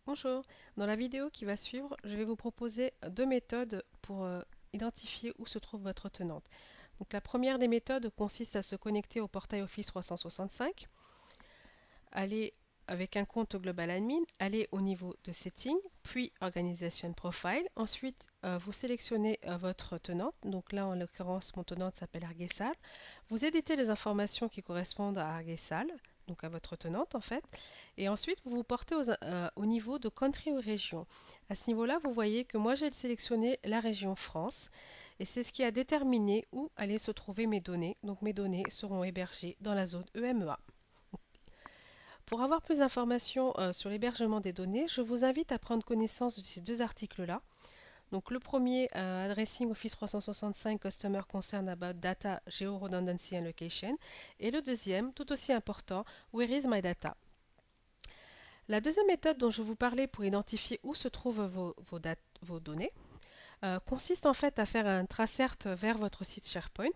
Bonjour, dans la vidéo qui va suivre, je vais vous proposer deux méthodes pour identifier où se trouve votre tenante. Donc, la première des méthodes consiste à se connecter au portail Office 365, aller avec un compte Global Admin, aller au niveau de Settings, puis Organization Profile. Ensuite, vous sélectionnez votre tenante. Donc là, en l'occurrence, mon tenante s'appelle Arguessal. Vous éditez les informations qui correspondent à Arguessal, donc à votre tenante en fait. Et ensuite, vous vous portez au niveau de Country ou Région. À ce niveau-là, vous voyez que moi, j'ai sélectionné la région France. Et c'est ce qui a déterminé où allaient se trouver mes données. Donc mes données seront hébergées dans la zone EMEA. Pour avoir plus d'informations sur l'hébergement des données, je vous invite à prendre connaissance de ces deux articles-là. Donc le premier, Addressing Office 365 Customer Concern About Data, Geo Redundancy and Location. Et le deuxième, tout aussi important, Where is my data? La deuxième méthode dont je vous parlais pour identifier où se trouvent vos données consiste en fait à faire un tracert vers votre site SharePoint.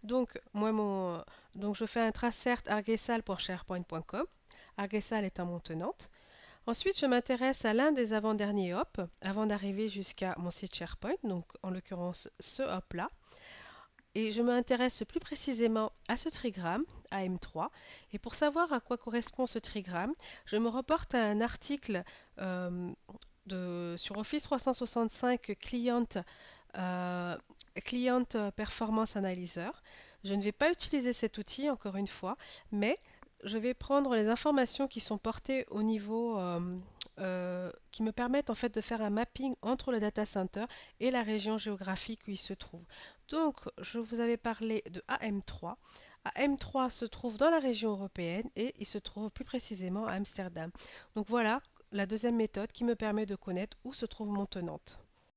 Donc, donc je fais un tracert argesal.sharepoint.com, Argesal étant mon tenante. Ensuite, je m'intéresse à l'un des avant-derniers hops avant d'arriver jusqu'à mon site SharePoint, donc en l'occurrence ce hop-là. Et je m'intéresse plus précisément à ce trigramme, AM3. Et pour savoir à quoi correspond ce trigramme, je me reporte à un article sur Office 365 euh, Client Performance Analyzer. Je ne vais pas utiliser cet outil encore une fois, mais je vais prendre les informations qui sont portées au niveau qui me permettent en fait de faire un mapping entre le data center et la région géographique où il se trouve. Donc, je vous avais parlé de AM3. AM3 se trouve dans la région européenne et il se trouve plus précisément à Amsterdam. Donc voilà la deuxième méthode qui me permet de connaître où se trouve mon tenante.